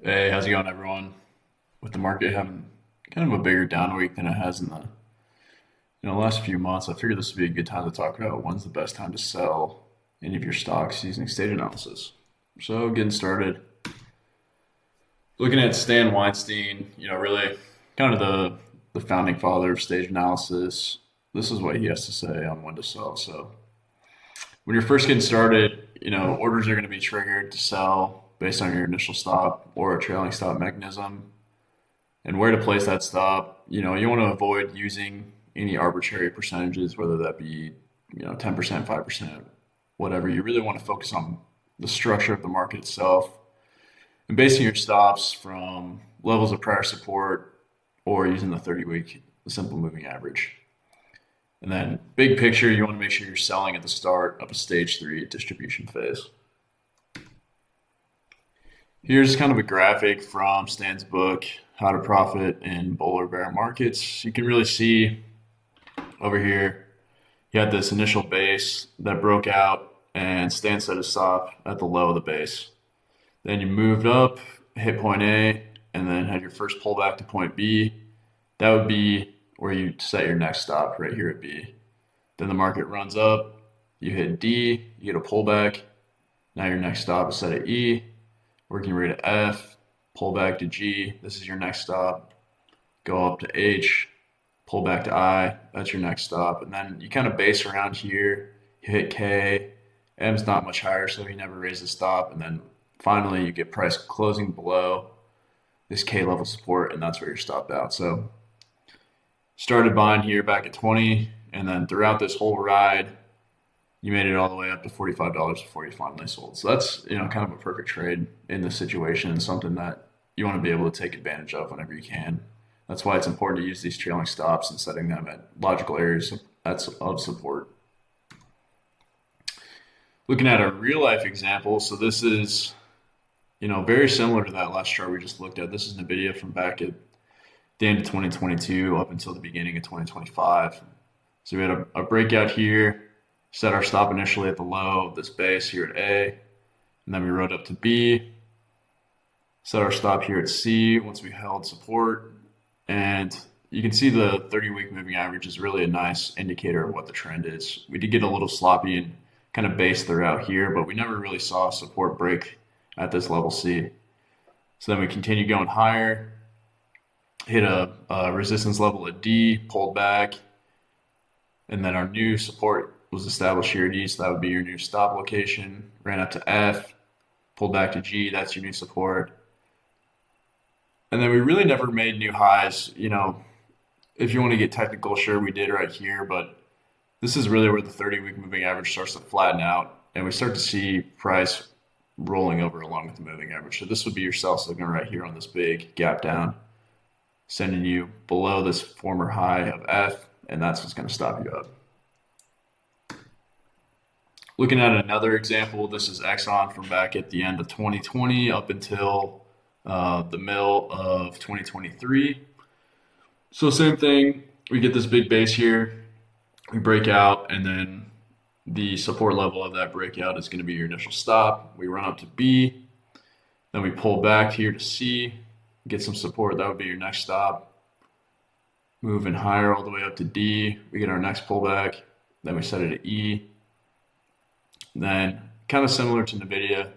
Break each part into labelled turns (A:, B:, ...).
A: Hey, how's it going, everyone? With the market having kind of a bigger down week than it has in the last few months, I figured this would be a good time to talk about when's the best time to sell any of your stocks using stage analysis. So, getting started, looking at Stan Weinstein, really kind of the founding father of stage analysis. This is what he has to say on when to sell. So, when you're first getting started, orders are going to be triggered to sell based on your initial stop or a trailing stop mechanism and where to place that stop. You want to avoid using any arbitrary percentages, whether that be, 10%, 5%, whatever. You really want to focus on the structure of the market itself and basing your stops from levels of prior support or using the 30-week simple moving average. And then big picture, you want to make sure you're selling at the start of a stage three distribution phase. Here's kind of a graphic from Stan's book, How to Profit in Bull or Bear Markets. You can really see over here, you had this initial base that broke out and Stan set a stop at the low of the base. Then you moved up, hit point A, and then had your first pullback to point B. That would be where you set your next stop right here at B. Then the market runs up, you hit D, you get a pullback. Now your next stop is set at E, working your way to F, pull back to G, this is your next stop. Go up to H, pull back to I, that's your next stop. And then you kind of base around here, you hit K, M's not much higher, so he never raised the stop. And then finally you get price closing below this K level support, and that's where you're stopped out. So started buying here back at 20, and then throughout this whole ride, you made it all the way up to $45 before you finally sold. So that's, kind of a perfect trade in this situation and something that you want to be able to take advantage of whenever you can. That's why it's important to use these trailing stops and setting them at logical areas of support. Looking at a real life example, so this is, very similar to that last chart we just looked at. This is NVDA from back at the end of 2022 up until the beginning of 2025. So we had a breakout here, set our stop initially at the low of this base here at A, and then we rode up to B, set our stop here at C once we held support, and you can see the 30-week moving average is really a nice indicator of what the trend is. We did get a little sloppy and kind of base throughout here, but we never really saw support break at this level C. So then we continue going higher, hit a resistance level at D, pulled back, and then our new support was established here at E, so that would be your new stop location. Ran up to F, pulled back to G, that's your new support. And then we really never made new highs. If you want to get technical, sure, we did right here, but this is really where the 30-week moving average starts to flatten out, and we start to see price rolling over along with the moving average. So this would be your sell signal right here on this big gap down, sending you below this former high of F, and that's what's going to stop you up. Looking at another example, this is Exxon from back at the end of 2020 up until the middle of 2023. So same thing, we get this big base here, we break out, and then the support level of that breakout is going to be your initial stop. We run up to B, then we pull back here to C, get some support, that would be your next stop. Moving higher all the way up to D, we get our next pullback, then we set it at E. Then kind of similar to NVIDIA,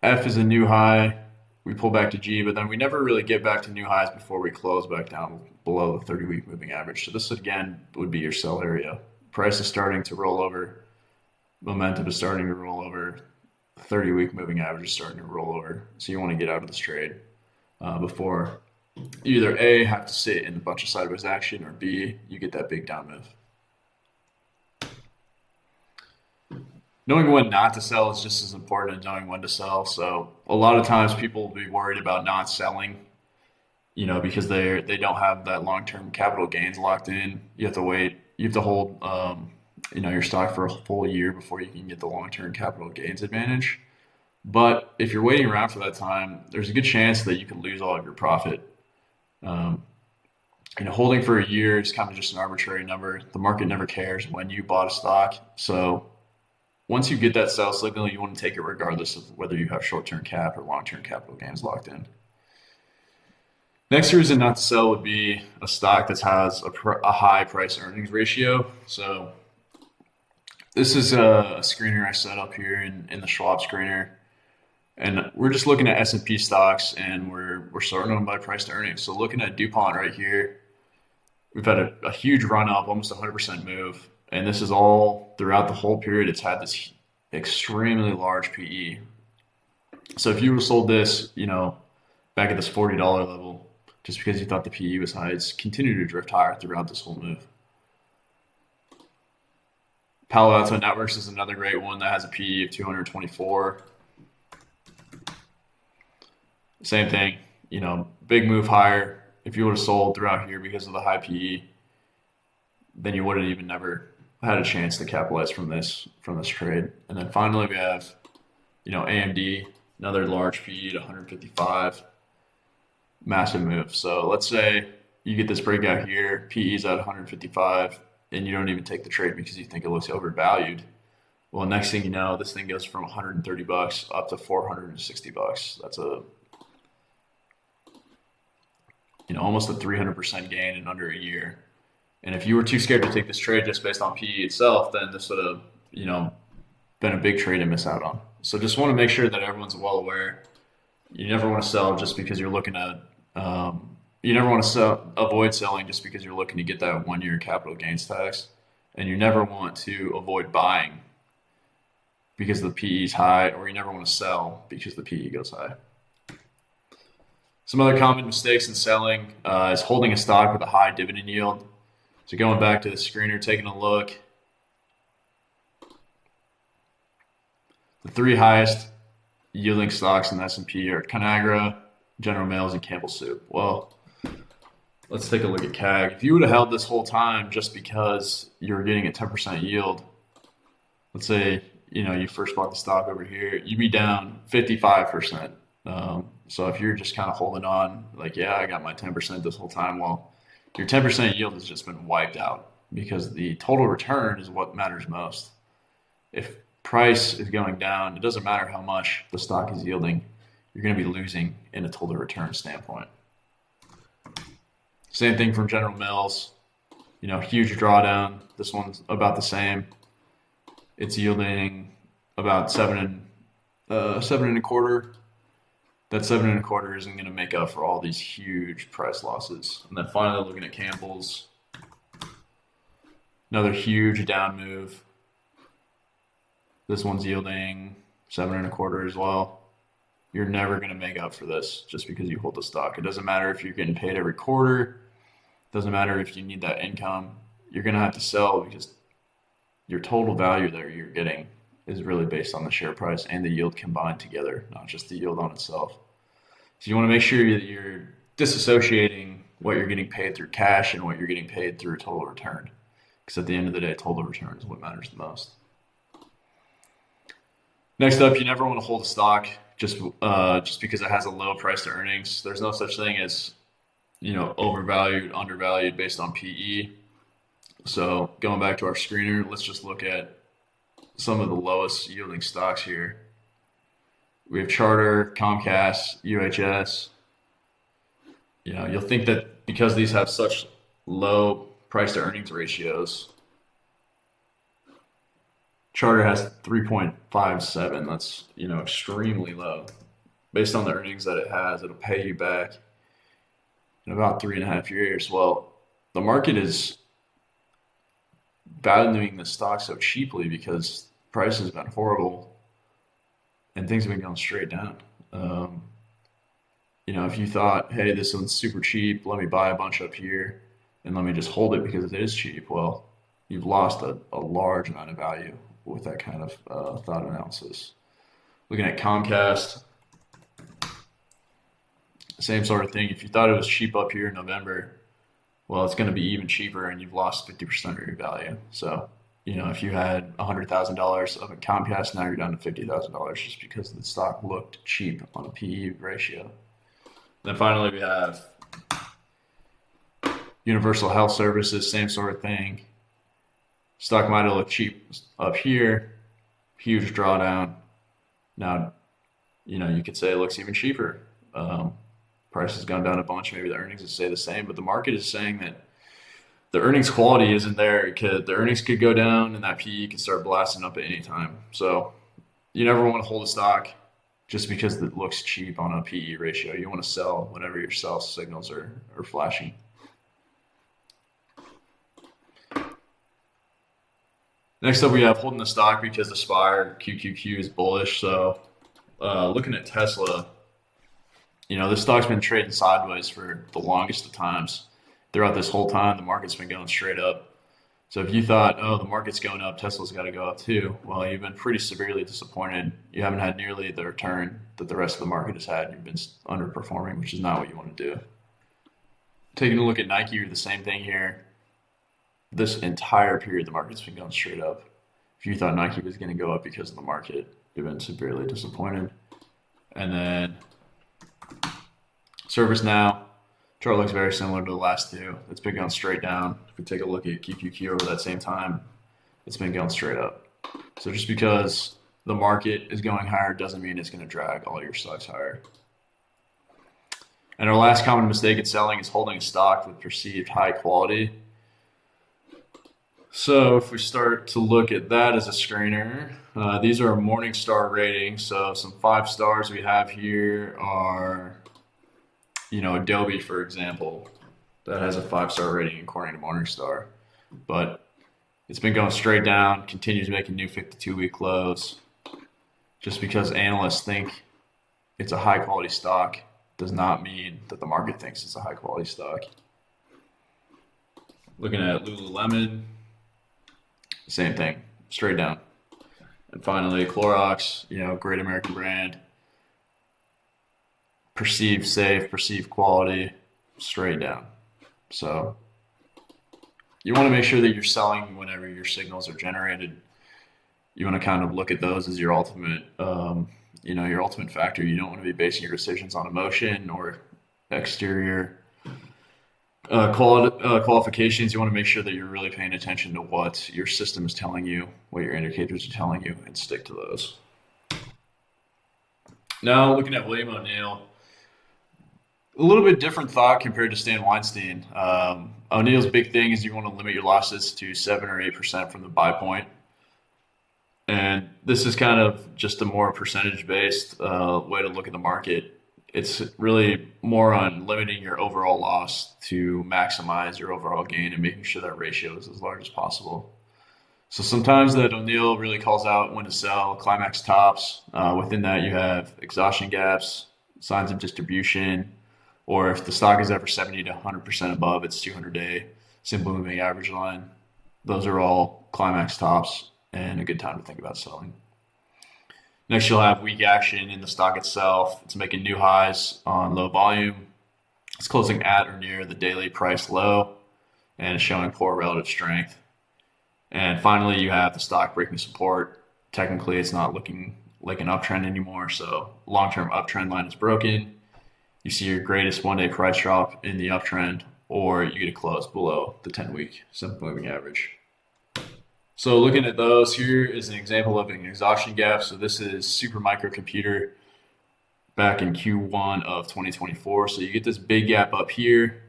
A: F is a new high, we pull back to G, but then we never really get back to new highs before we close back down below the 30-week moving average. So this again would be your sell area. Price is starting to roll over, momentum is starting to roll over, 30-week moving average is starting to roll over. So you want to get out of this trade before you either A, have to sit in a bunch of sideways action, or B, you get that big down move. Knowing when not to sell is just as important as knowing when to sell. So a lot of times people will be worried about not selling, because they don't have that long-term capital gains locked in. You have to wait. You have to hold, your stock for a full year before you can get the long-term capital gains advantage. But if you're waiting around for that time, there's a good chance that you could lose all of your profit. Holding for a year is kind of just an arbitrary number. The market never cares when you bought a stock. So once you get that sell signal, you want to take it regardless of whether you have short-term cap or long-term capital gains locked in. Next reason not to sell would be a stock that has a high price earnings ratio. So this is a screener I set up here in the Schwab screener. And we're just looking at S&P stocks, and we're sorting them by price to earnings. So looking at DuPont right here, we've had a huge run up, almost 100% move. And this is all throughout the whole period. It's had this extremely large PE. So if you would have sold this, back at this $40 level, just because you thought the PE was high, it's continued to drift higher throughout this whole move. Palo Alto Networks is another great one that has a PE of 224. Same thing, big move higher. If you would have sold throughout here because of the high PE, then you would have even never had a chance to capitalize from this trade. And then finally we have, AMD, another large PE at 155, massive move. So let's say you get this breakout here, PE's at 155, and you don't even take the trade because you think it looks overvalued. Well, next thing you know, this thing goes from $130 up to $460. That's almost a 300% gain in under a year. And if you were too scared to take this trade just based on PE itself, then this would have, been a big trade to miss out on. So just want to make sure that everyone's well aware. You never want to sell just because you're looking at, you never want to avoid selling just because you're looking to get that 1 year capital gains tax. And you never want to avoid buying because the PE is high, or you never want to sell because the PE goes high. Some other common mistakes in selling is holding a stock with a high dividend yield. So going back to the screener, taking a look, the three highest yielding stocks in the S&P are Conagra, General Mills, and Campbell Soup. Well, let's take a look at CAG. If you would have held this whole time just because you were getting a 10% yield, let's say you first bought the stock over here, you'd be down 55%. So if you're just kind of holding on, like, yeah, I got my 10% this whole time, well, your 10% yield has just been wiped out because the total return is what matters most. If price is going down, it doesn't matter how much the stock is yielding, you're going to be losing in a total return standpoint. Same thing from General Mills, huge drawdown. This one's about the same. It's yielding about seven and a quarter. That 7.25 isn't going to make up for all these huge price losses. And then finally, looking at Campbell's, another huge down move. This one's yielding 7.25 as well. You're never going to make up for this just because you hold the stock. It doesn't matter if you're getting paid every quarter. It doesn't matter if you need that income. You're going to have to sell because your total value that you're getting is really based on the share price and the yield combined together, not just the yield on itself. So you want to make sure that you're disassociating what you're getting paid through cash and what you're getting paid through total return. Because at the end of the day, total return is what matters the most. Next up, you never want to hold a stock just because it has a low price to earnings. There's no such thing as, overvalued, undervalued based on PE. So going back to our screener, let's just look at some of the lowest yielding stocks here. We have Charter, Comcast, UHS. You'll think that because these have such low price to earnings ratios, Charter has 3.57. That's, extremely low. Based on the earnings that it has, it'll pay you back in about 3.5 years. Well, the market is valuing the stock so cheaply because price has been horrible and things have been going straight down. If you thought, hey, this one's super cheap, let me buy a bunch up here and let me just hold it because it is cheap, well, you've lost a large amount of value with that kind of thought analysis. Looking at Comcast, same sort of thing. If you thought it was cheap up here in November, well, it's going to be even cheaper and you've lost 50% of your value. So, if you had $100,000 of a Comcast, now you're down to $50,000 just because the stock looked cheap on a PE ratio. Then finally, we have Universal Health Services, same sort of thing. Stock might have looked cheap up here. huge drawdown. Now, you could say it looks even cheaper. Um, Price has gone down a bunch. Maybe the earnings would stay the same, but the market is saying that the earnings quality isn't there. The earnings could go down and that PE could start blasting up at any time. So you never want to hold a stock just because it looks cheap on a PE ratio. You want to sell whenever your sell signals are flashing. Next up, we have holding the stock because the SPY QQQ is bullish. So looking at Tesla, this stock's been trading sideways for the longest of times. Throughout this whole time, the market's been going straight up. So if you thought, oh, the market's going up, Tesla's got to go up too, well, you've been pretty severely disappointed. You haven't had nearly the return that the rest of the market has had. You've been underperforming, which is not what you want to do. Taking a look at Nike, you're the same thing here. This entire period, the market's been going straight up. If you thought Nike was going to go up because of the market, you've been severely disappointed. And then ServiceNow, chart looks very similar to the last two. It's been going straight down. If we take a look at QQQ over that same time, it's been going straight up. So just because the market is going higher doesn't mean it's going to drag all your stocks higher. And our last common mistake in selling is holding a stock with perceived high quality. So if we start to look at that as a screener, these are Morningstar ratings. So some 5 stars we have here are, Adobe, for example, that has a 5-star rating according to Morningstar. But it's been going straight down, continues making new 52-week lows. Just because analysts think it's a high quality stock does not mean that the market thinks it's a high quality stock. Looking at Lululemon, same thing, straight down. And finally, Clorox, great American brand. Perceived safe, perceived quality, straight down. So you want to make sure that you're selling whenever your signals are generated. You want to kind of look at those as your ultimate, your ultimate factor. You don't want to be basing your decisions on emotion or exterior qualifications. You want to make sure that you're really paying attention to what your system is telling you, what your indicators are telling you, and stick to those. Now, looking at William O'Neill, a little bit different thought compared to Stan Weinstein. O'Neill's big thing is you want to limit your losses to 7 or 8% from the buy point. And this is kind of just a more percentage-based way to look at the market. It's really more on limiting your overall loss to maximize your overall gain and making sure that ratio is as large as possible. So sometimes that O'Neill really calls out when to sell climax tops. Within that, you have exhaustion gaps, signs of distribution, or if the stock is ever 70 to 100% above its 200-day simple moving average line. Those are all climax tops and a good time to think about selling. Next, you'll have weak action in the stock itself. It's making new highs on low volume. It's closing at or near the daily price low, and it's showing poor relative strength. And finally, you have the stock breaking support. Technically, it's not looking like an uptrend anymore, so long-term uptrend line is broken. You see your greatest one-day price drop in the uptrend, or you get a close below the 10-week simple moving average. So looking at those, here is an example of an exhaustion gap. So this is Super Microcomputer back in Q1 of 2024. So you get this big gap up here.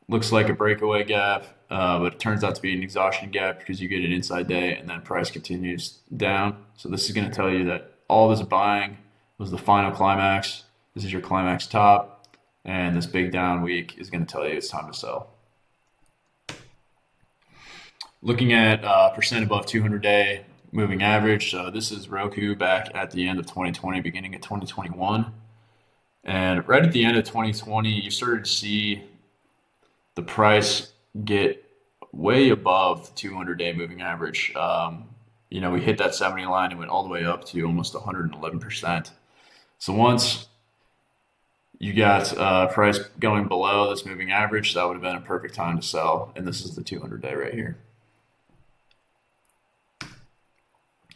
A: Looks like a breakaway gap, but it turns out to be an exhaustion gap because you get an inside day and then price continues down. So this is going to tell you that all this buying was the final climax. This is your climax top, and this big down week is going to tell you it's time to sell. Looking at percent above 200-day moving average. So this is Roku back at the end of 2020, beginning of 2021. And right at the end of 2020, you started to see the price get way above the 200-day moving average. We hit that 70 line and went all the way up to almost 111%. So once you got price going below this moving average, that would have been a perfect time to sell. And this is the 200-day right here.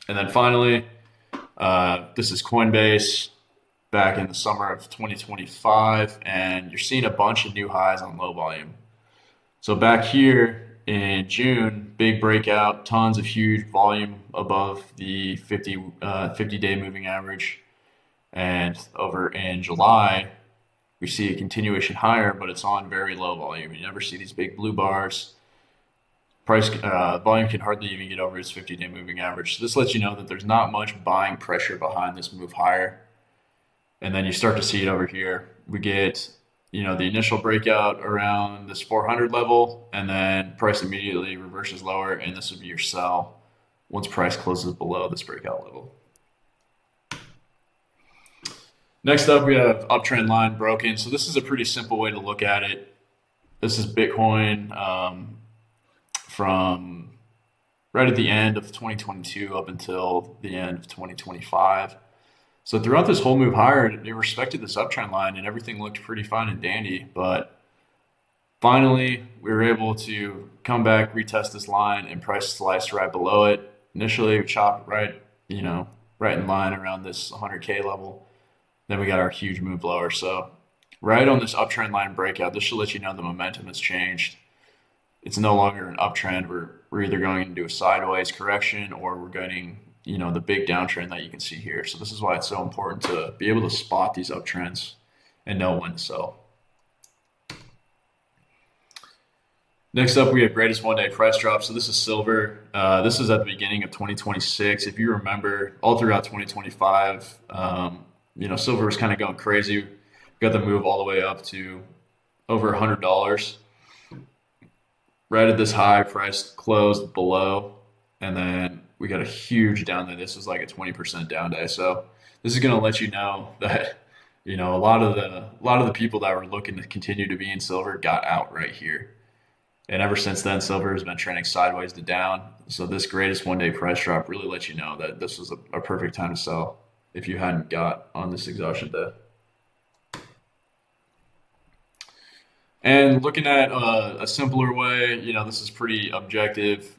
A: And then finally, this is Coinbase back in the summer of 2025, and you're seeing a bunch of new highs on low volume. So back here in June, big breakout, tons of huge volume above the 50-day moving average. And over in July, we see a continuation higher, but it's on very low volume. You never see these big blue bars. Price volume can hardly even get over its 50-day moving average. So this lets you know that there's not much buying pressure behind this move higher. And then you start to see it over here. We get, the initial breakout around this 400 level, and then price immediately reverses lower, and this would be your sell once price closes below this breakout level. Next up, we have uptrend line broken. So this is a pretty simple way to look at it. This is Bitcoin from right at the end of 2022 up until the end of 2025. So throughout this whole move higher, it respected this uptrend line and everything looked pretty fine and dandy. But finally, we were able to come back, retest this line, and price sliced right below it. Initially, we chopped right in line around this 100K level. Then we got our huge move lower. So right on this uptrend line breakout, this should let you know the momentum has changed. It's no longer an uptrend. We're either going into a sideways correction or we're getting the big downtrend that you can see here. So this is why it's so important to be able to spot these uptrends and know when to sell. Next up, we have greatest one-day price drop. So this is silver. This is at the beginning of 2026. If you remember, all throughout 2025, silver was kind of going crazy. We got the move all the way up to over $100. Right at this high, price closed below, and then we got a huge down day. This is like a 20% down day. So this is going to let you know that a lot of the people that were looking to continue to be in silver got out right here. And ever since then, silver has been trending sideways to down. So this greatest one-day price drop really lets you know that this was a perfect time to sell if you hadn't got on this exhaustion day. And looking at a simpler way, this is pretty objective.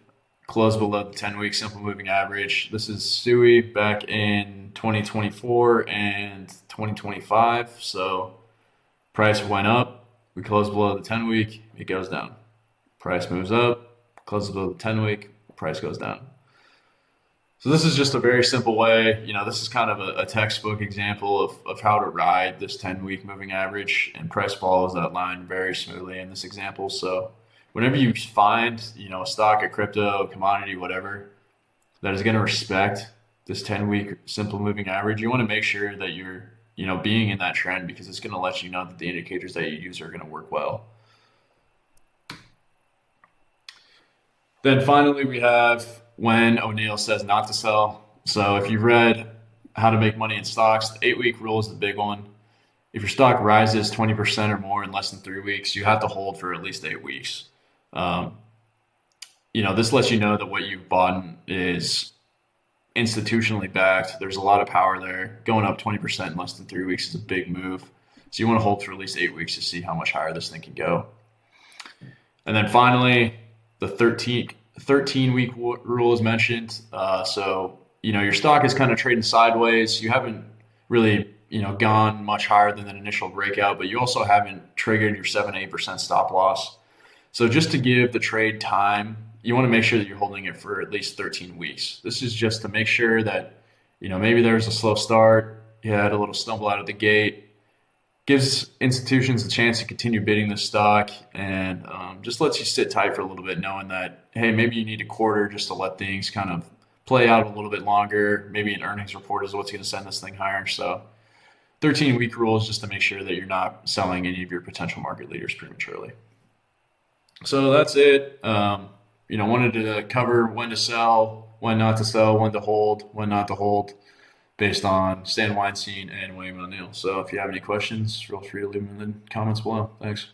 A: Close below the 10-week simple moving average. This is SUI back in 2024 and 2025. So price went up. We closed below the 10-week. It goes down. Price moves up. Closes below the 10-week. Price goes down. So this is just a very simple way. This is kind of a textbook example of how to ride this 10-week moving average, and price follows that line very smoothly in this example. So whenever you find, a stock, a crypto, a commodity, whatever, that is going to respect this 10-week simple moving average, you want to make sure that you're, being in that trend, because it's going to let you know that the indicators that you use are going to work well. Then finally, we have when O'Neill says not to sell. So if you've read How to Make Money in Stocks, the 8-week rule is the big one. If your stock rises 20% or more in less than 3 weeks, you have to hold for at least 8 weeks. This lets you know that what you've bought is institutionally backed. There's a lot of power there. Going up 20% in less than 3 weeks is a big move. So you want to hold for at least 8 weeks to see how much higher this thing can go. And then finally, the 13-week rule is mentioned. So your stock is kind of trading sideways. You haven't really, gone much higher than that initial breakout, but you also haven't triggered your 7-8% stop loss. So just to give the trade time, you want to make sure that you're holding it for at least 13 weeks. This is just to make sure that, maybe there's a slow start. You had a little stumble out of the gate. Gives institutions a chance to continue bidding the stock, and just lets you sit tight for a little bit, knowing that, hey, maybe you need a quarter just to let things kind of play out a little bit longer. Maybe an earnings report is what's going to send this thing higher. So 13-week rule is just to make sure that you're not selling any of your potential market leaders prematurely. So that's it. Wanted to cover when to sell, when not to sell, when to hold, when not to hold, based on Stan Weinstein and William O'Neill. So if you have any questions, feel free to leave them in the comments below. Thanks.